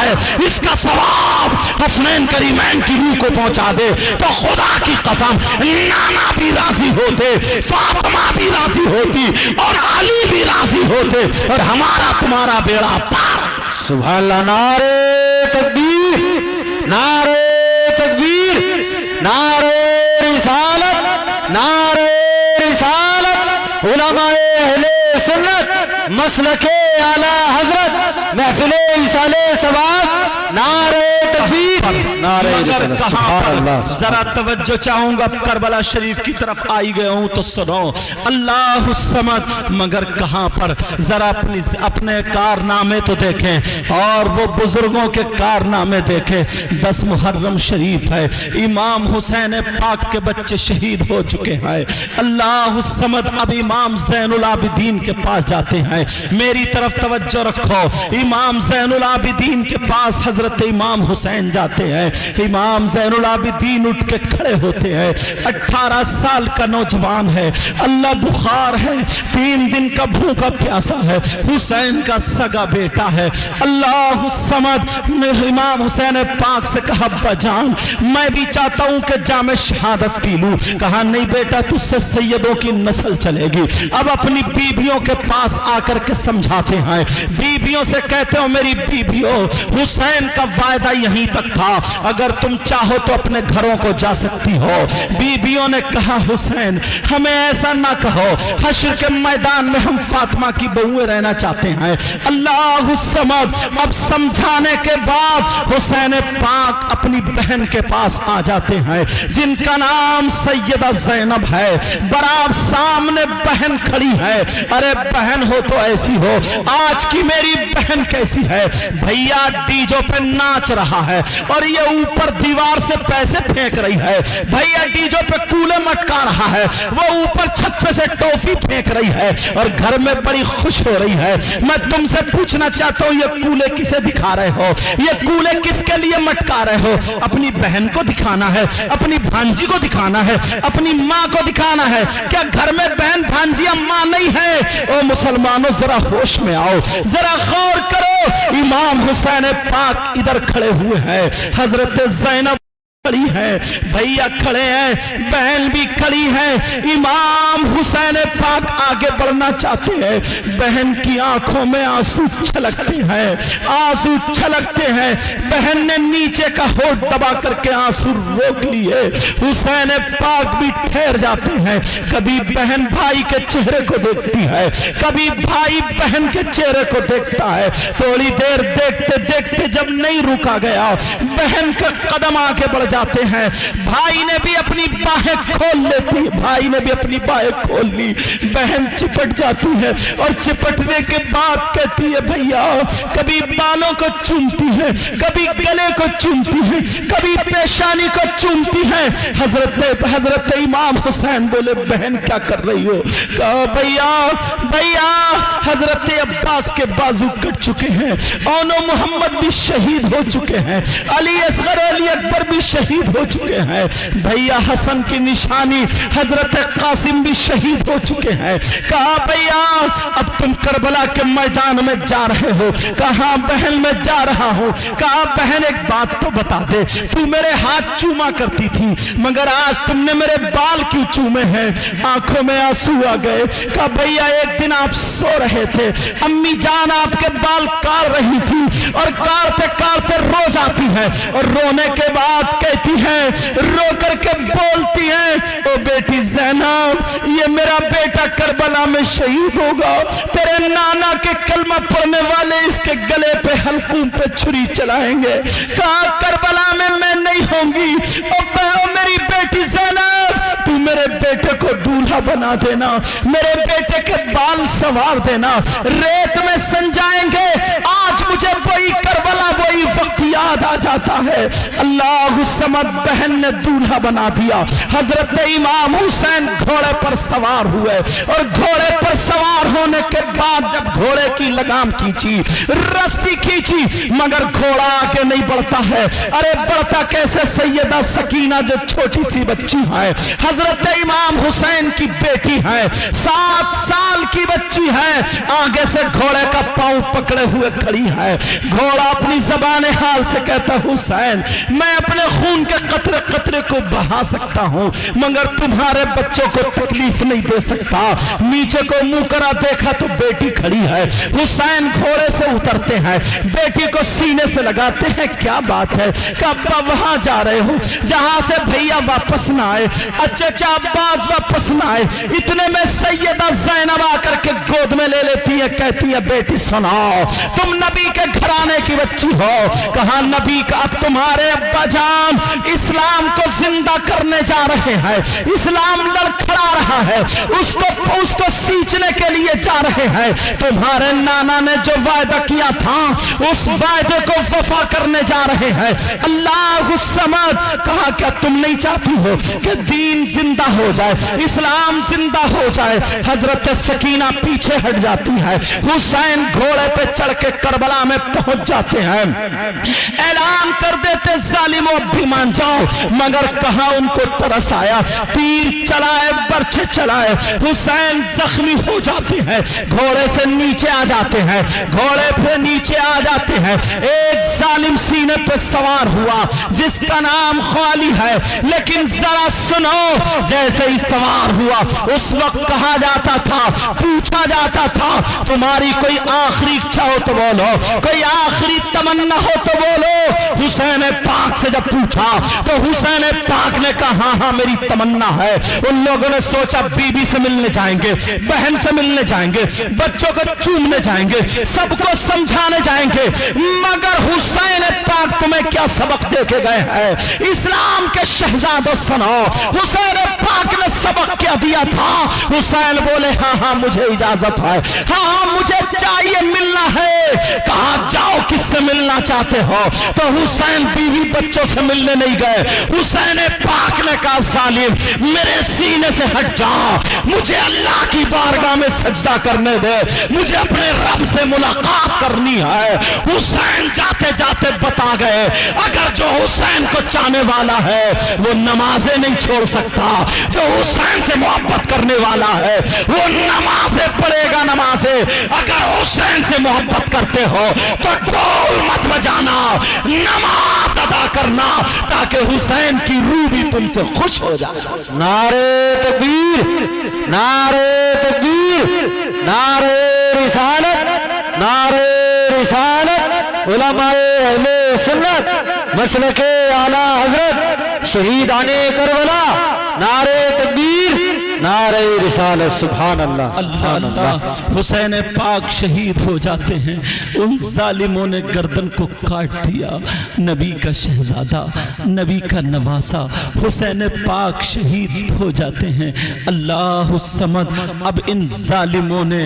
ہے اس کا ثواب حسنین کریمین کی روح کو پہنچا دے تو خدا کی قسم نانا بھی راضی ہوتے, فاطمہ بھی راضی ہوتی اور علی بھی راضی ہوتے اور ہمارا تمہارا بیڑا پار. سبحان اللہ. نعرہ تکبیر, نعرہ تکبیر, نعرہ رسالت, نعرہ رسالت. علماء اہل سنت مسلک اعلی حضرت محفل ایصال ثواب, نعرہ تکبیر, نعرہ مگر رسالت. کہاں سبحان اللہ. پر ذرا توجہ چاہوں گا, کربلا شریف کی طرف آئی گئے ہوں تو سنو. اللہ الصمد. مگر کہاں پر ذرا اپنے کارنامے تو دیکھیں اور وہ بزرگوں کے کارنامے دیکھیں. 10 محرم شریف ہے, امام حسین پاک کے بچے شہید ہو چکے ہیں. اللہ الصمد. اب امام زین العابدین کے پاس جاتے ہیں, میری طرف توجہ رکھو. امام زین العابدین کے پاس حضرت امام حسین جاتے ہیں. امام زین العابدین اٹھ کے کھڑے ہوتے ہیں. 18 سال کا نوجوان ہے, اللہ بخار ہے, 3 دن کا بھوکا پیاسا ہے, حسین کا سگا بیٹا ہے. اللہ الصمد. امام حسین پاک سے کہا ابا جان میں بھی چاہتا ہوں کہ جام شہادت پی لوں. کہا نہیں بیٹا تجھ سے سیدوں کی نسل چلے گی. اب اپنی بیبیوں کے پاس آ کر کے سمجھاتے ہیں, بیبیوں سے کہتے ہو میری بیبیوں حسین کا وعدہ یہیں تک تھا, اگر تم چاہو تو اپنے گھروں کو جا سکتی ہو. بیبیوں نے کہا حسین ہمیں ایسا نہ کہو, حشر کے میدان میں ہم فاطمہ کی بہویں رہنا چاہتے ہیں. اللہ الصمد. اب سمجھانے کے بعد حسین پاک اپنی بہن کے پاس آ جاتے ہیں جن کا نام سیدہ زینب ہے. برابر سامنے بہن کھڑی ہے. ارے بہن ہو تو ایسی ہو, آج کی میری بہن کیسی ہے؟ بھیا ڈیجو پہ ناچ رہا ہے اور یہ اوپر دیوار سے پیسے پھینک رہی ہے. بھیا ڈیجو پہ کولے مٹکا رہا ہے, وہ اوپر چھت پہ سے ٹوفی پھینک رہی ہے اور گھر میں بڑی خوش ہو رہی ہے. میں تم سے پوچھنا چاہتا ہوں یہ کولے کسے دکھا رہے ہو, یہ کولے کس کے لیے مٹکا رہے ہو؟ اپنی بہن کو دکھانا ہے, اپنی بھانجی کو دکھانا ہے, اپنی ماں کو دکھانا ہے. کیا گھر میں بہن بھانجی ماں نہیں ہے؟ او مسلمانوں ذرا ہوش میں آؤ, ذرا غور کرو. امام حسین پاک ادھر کھڑے ہوئے ہیں, حضرت زینب کھڑی ہے, بھیا کھڑے ہیں, بہن بھی کھڑی ہے. امام حسین پاک آگے بڑھنا چاہتے ہیں, بہن کی آنکھوں میں آنسو چھلکتے ہیں, آنسو چھلکتے ہیں. بہن نے نیچے کا ہونٹ دبا کر کے آنسو روک لیے. حسین پاک بھی ٹھہر جاتے ہیں. کبھی بہن بھائی کے چہرے کو دیکھتی ہے, کبھی بھائی بہن کے چہرے کو دیکھتا ہے. تھوڑی دیر دیکھتے دیکھتے جب نہیں رکا گیا, بہن کا قدم آگے بڑھ جاتے ہیں. بھائی نے بھی اپنی باہیں کھول لیتی, بھائی نے بھی اپنی باہیں کھول لی. بہن چپٹ جاتی ہے اور چپٹنے کے بعد کہتی ہے بھیا, کبھی بالوں کو چومتی ہے, کبھی گلے کو چومتی ہے, کبھی پیشانی کو چومتی ہے. حضرت امام حسین بولے بہن کیا کر رہی ہو؟ کہا بھیا حضرت عباس کے بازو کٹ چکے ہیں, اونو محمد بھی شہید ہو چکے ہیں, علی اصغر علی اکبر بھی شہید ہو چکے ہیں, بھیا حسن کی نشانی حضرت قاسم بھی شہید ہو چکے ہیں. کہا بھیا اب تم کربلا کے میدان میں جا رہے ہو؟ کہا بہن میں جا رہا ہوں. کہا بہن ایک بات تو بتا دے, تو میرے ہاتھ چوما کرتی تھی مگر آج تم نے میرے بال کیوں چومے ہیں؟ آنکھوں میں آنسو آ گئے. کہا بھیا ایک دن آپ سو رہے تھے, امی جان آپ کے بال کاٹ رہی تھی اور کاٹتے کاٹتے رو جاتی ہے اور رونے کے بعد کہتی ہیں, رو کر کے بولتی ہیں, او بیٹی زینب یہ میرا بیٹا کربلا میں شہید ہوگا, تیرے نانا کے کلمہ پڑھنے والے اس کے گلے پہ حلقوں پہ چھری چلائیں گے. کہا کربلا میں نہیں ہوں گی. او میری بیٹی زینب تو میرے بیٹے کو دولہا بنا دینا, میرے بیٹے کے بال سنوار دینا, ریت میں سنجائیں گے. آج مجھے وہی کربلا وہی وقت یاد آ جاتا ہے. اللہ الصمد. بہن نے دولہا بنا دیا. حضرت امام حسین گھوڑے پر سوار ہوئے اور گھوڑے پر سوار ہونے کے بعد جب گھوڑے کی لگام کھینچی, رسی खींची मगर घोड़ा आगे नहीं बढ़ता है। अरे बढ़ता कैसे? सैयदा सकीना जो छोटी सी बच्ची है, हजरत इमाम हुसैन की बेटी है, 7 साल की बच्ची है, आगे से घोड़े का पांव पकड़े हुए खड़ी है। घोड़ा अपनी जबान हाल से कहता, हुसैन मैं अपने खून के कतरे कतरे को बहा सकता हूं मगर तुम्हारे बच्चों को तकलीफ नहीं दे सकता। नीचे को मुंह करा देखा तो बेटी खड़ी है। हुसैन घोड़े से उतरते हैं, बेटी को सीने से लगाते हैं। क्या बात है? कब्बा वहां जा रहे हो जहां से भैया वापस ना आए, अच्छा अब्बास वापस ना आए। इतने में सैयदा ज़ैनब आकर के गोद में ले लेती है, कहती है बेटी सुनाओ, तुम नबी के घराने की बच्ची हो। कहा नबी का अब तुम्हारे अब्बा जान इस्लाम को जिंदा करने जा रहे हैं, इस्लाम लड़खड़ा रहा है, उसको सींचने के लिए जा रहे हैं। तुम्हारे नाना ने जो वायदा किया था उस वायदे को वफा करने जा रहे हैं। अल्लाह समद। कहा क्या तुम नहीं चाहती हो कि दीन जिंदा हो जाए, इस्लाम जिंदा हो जाए? हजरत सकीना पीछे हट जाती है। हुसैन घोड़े पे चढ़ के करबला में पहुंच जाते हैं, ऐलान कर देते जालिमों भी मान जाओ। मगर कहा उनको तरस आया, तीर चलाए बर्छे चलाए, हुसैन जख्मी हो जाते हैं, घोड़े से नीचे आ जाते हैं, घोड़े पे नीचे आ जाते हैं। एक जालिम सीने पे सवार हुआ जिसका नाम खाली है, लेकिन जरा सुनो, जैसे ही सवार हुआ उस वक्त कहा जाता था, पूछा जाता था तुम्हारी कोई आखिरी इच्छा हो तो बोलो, कोई आखिरी तमन्ना हो तो बोलो। हुसैन पाक से जब पूछा तो हुसैन पाक ने कहा हाँ मेरी तमन्ना है। उन लोगों ने सोचा बीबी से मिलने जाएंगे, बहन से मिलने जाएंगे, बच्चों को चूमने जाएंगे, सबको समझाने जाएंगे, मगर हुसैन पाक तुम्हें क्या सबक दे के गए हैं? इस्लाम के शहजादों सुनो, हुसैन पाक ने सबक क्या दिया था? हुसैन बोले हाँ हाँ मुझे इजाजत है, हाँ हाँ मुझे चाहिए, मिलना है। कहा जाओ किससे मिलना चाहते हो? तो हुसैन बीवी बच्चों से मिलने नहीं गए। हुसैन पाक ने कहा जालिम मेरे सीने से हट जाओ, मुझे अल्लाह की बारगाह में सजदा करने दे, मुझे अपने रब से मुलाकात करनी है। हुसैन जाते जाते बता गए अगर जो हुसैन को चाहने वाला है वो नमाजें नहीं छोड़ सकता, जो हुसैन से मोहब्बत करने वाला है वो नमाजें पढ़ेगा, नमाजें। अगर हुसैन से मोहब्बत करते हो तो ढोल मत बजाना, नमाज अदा करना ताकि हुसैन की रूह भी तुमसे खुश हो जाए। नारे तकबीर, नारे तकबीर, नारे रिसालत, नारे रिसालत। उलमाए अहले सुन्नत मसलके आला हजरत शहीदाने करबला, नारे तकबीर, नारे रिसालत। सुभान अल्लाह, सुभान अल्लाह। हुसैन पाक शहीद हो जाते हैं, उन जालिमों ने गर्दन को काट दिया। नबी का शहजादा, नबी का नवासा हुसैन पाक शहीद हो जाते हैं। अल्लाह समद। अब इन जालिमों ने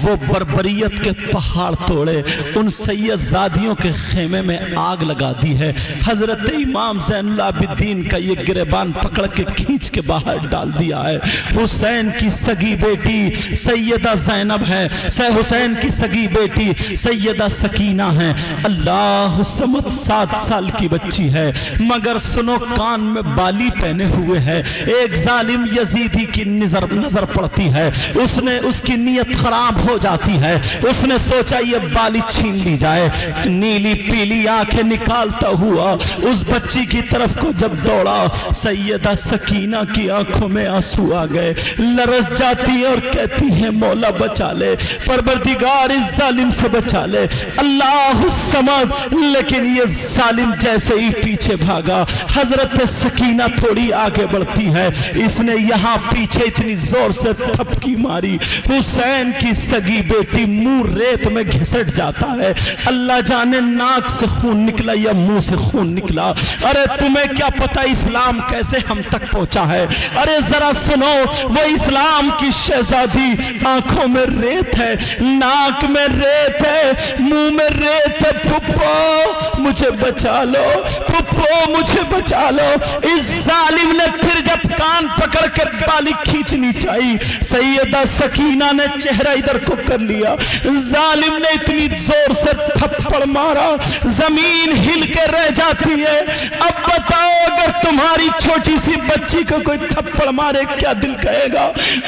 वो बर्बरियत के पहाड़ तोड़े, उन सैयदजादियों के खेमे में आग लगा दी है। हजरत इमाम ज़ैनुल आबिदीन का ये गिरेबान पकड़ के खींच के बाहर डाल दिया है। हुसैन की सगी बेटी सैयदा ज़ैनब है, हुसैन की सगी बेटी सैयदा सकीना है। अल्लाह समद 7 साल की बच्ची है, मगर सुनो कान में बाली पहने हुए है। एक जालिम यजीदी की नजर पड़ती है, उसने उसकी नीयत खराब हो जाती है, उसने सोचा ये बाली छीन ली जाए। नीली पीली आंखें निकालता हुआ उस बच्ची की तरफ को जब दौड़ा, सैयदा सकीना की आंखों में आंसू आ गए, लरस जाती है और कहती है मौला बचा ले, परवरदिगार इस जालिम से बचा ले, अल्लाह समद। लेकिन ये जालिम जैसे ही पीछे भागा, हजरत सकीना थोड़ी आगे बढ़ती है, इसने यहाँ पीछे इतनी जोर से थपकी मारी, हुसैन की सगी बेटी मुंह रेत में घिसट जाता है। अल्लाह जाने नाक से खून निकला या मुंह से खून निकला। अरे तुम्हें क्या पता इस्लाम कैसे हम तक पहुंचा है? अरे जरा सुनो, वो इस्लाम की शहजादी आंखों में रेत है, नाक में रेत है, मुंह में रेत है। पुप्पो मुझे बचा लो, पुप्पो मुझे बचा लो। इस जालिम ने फिर जब कान पकड़ के बाली खींचनी चाहिए, सैयदा सकीना ने चेहरा इधर को कर लिया। जालिम ने इतनी जोर से थप्पड़ मारा, जमीन हिल के रह जाती है। अब बताओ, अगर तुम्हारी छोटी सी बच्ची को कोई थप्पड़ मारे क्या दिल कहेगा?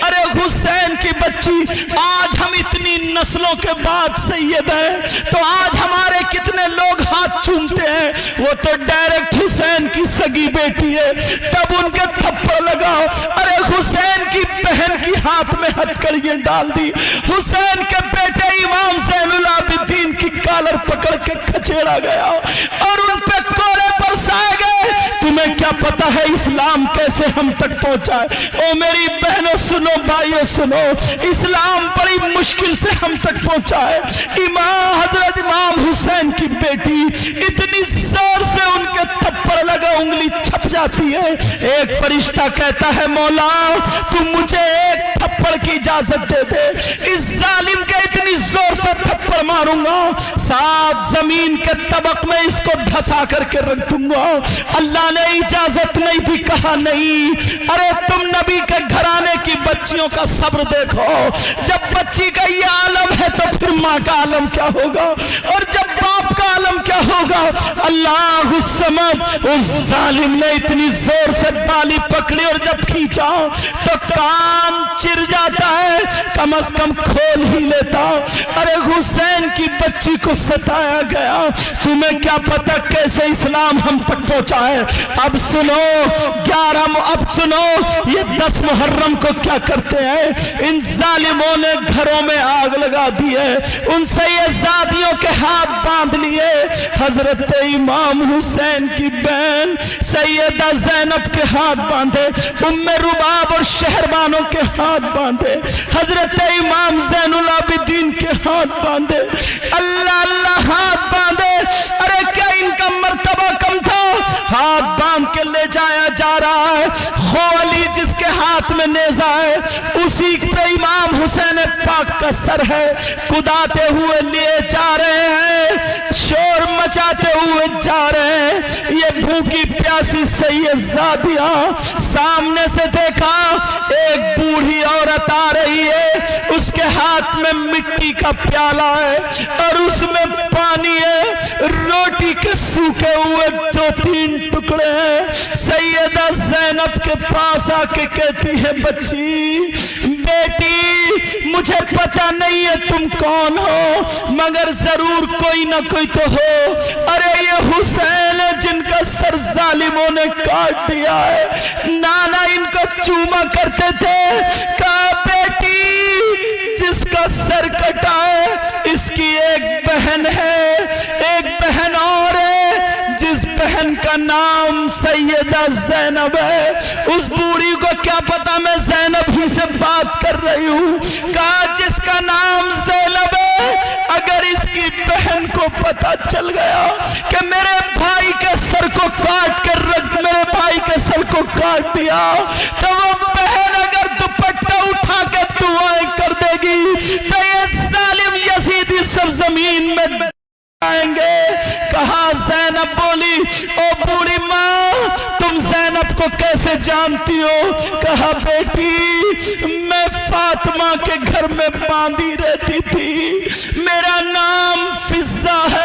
अरे हुसैन की बच्ची, आज हम इतनी नस्लों के बाद सैयद हैं, तो आज हमारे कितने लोग हाथ चूमते हैं? वो तो डायरेक्ट हुसैन की सगी बेटी है, तब उनके थप्पड़ लगाओ। अरे हुसैन की बहन की हाथ में हथकड़ियां डाल दी, हुसैन के बेटे इमाम ज़ैनुल आबिदीन की कॉलर पकड़ के खचेड़ा गया और उन पे कोड़े बरसाए गए। तुम्हें क्या पता है इस्लाम कैसे हम तक पहुंचा है? ओ मेरी बहनों सुनो, भाइयों सुनो, इस्लाम बड़ी मुश्किल से हम तक पहुंचा है। हजरत इमाम हुसैन की बेटी इतनी जोर से उनके थप्पड़ लगा उंगली छप जाती है। एक फरिश्ता कहता है, मौला तुम मुझे एक थप्पड़ की इजाजत दे दे, इस जालिम के इतनी जोर से थप्पड़ मारूंगा 7 जमीन के तबक में इसको धसा करके रख दूंगा। अल्लाह ने इजाजत नहीं भी कहा नहीं। अरे तुम नबी के घराने की बच्चियों का सब्र देखो, जब बच्ची का ये आलम है तो फिर माँ का आलम क्या होगा, और जब बाप का आलम क्या होगा? अल्लाह समद, उस जालिम ने इतनी जोर से बाली पकड़ी और जब खींचा तो कान चिर जाता है, कम से कम खोल ही लेता। अरे हुसैन की बच्ची को सताया गया, तुम्हें क्या पता कैसे इस्लाम हम तक पहुंचा है। अब सुनो 11, अब सुनो ये 10 मुहर्रम को क्या करते हैं? इन जालिमों ने घरों में आग लगा दी है, उन सैयदादियों के हाथ बांध लिए। हजरत इमाम हुसैन की बहन सैयदा ज़ैनब के हाथ बांधे, उम्मे रुबाब और शहरबानों के हाथ बांधे, हजरत इमाम ज़ैनुल आबिदीन के हाथ बांधे, अल्लाह अल्लाह हाथ बांधे। अरे क्या इनका मर्तबा कम था? हाथ बांध के ले जाया जा रहा है। खोली जिसके हाथ में नेजा है, उसी पे इमाम हुसैन पाक का सर है, कुदाते हुए लिए जा रहे हैं, शोर मचाते हुए जा रहे हैं। ये भूखी प्यासी सैयदादियां सामने से देखा, एक बूढ़ी औरत आ रही है, उसके हाथ में मिट्टी का प्याला है और उसमें पानी है, रोटी के सूखे हुए 2-3 टुकड़े हैं। सैयदा ज़ैनब के पास आके कहती है, बच्ची बेटी मुझे पता नहीं है तुम कौन हो, मगर जरूर कोई ना कोई तो हो। अरे ये हुसैन है जिनका सर जालिमों ने काट दिया है, नाना इनको चूमा करते थे। कहा बेटी जिसका सर कटा है इसकी एक बहन है, एक बहन और है जिस बहन का नाम सैयदा ज़ैनब है। उस बूढ़ी को क्या पता मैं ज़ैनब ही से बात कर रही हूँ। कहा जिसका नाम ज़ैनब है, अगर इसकी बहन को पता चल गया कि मेरे भाई के सर को काट कर मेरे भाई के सर को काट दिया, तो वो बहन अगर दुपट्टा उठा के दुआएं कर देगी तो ये जालिम यजीदी सब जमीन में आएंगे। कहा ज़ैनब बोली, ओ बूढ़ी माँ तुम ज़ैनब को कैसे जानती हो? कहा बेटी मैं फातिमा के घर में बांधी रहती थी, मेरा नाम फिज़ा है।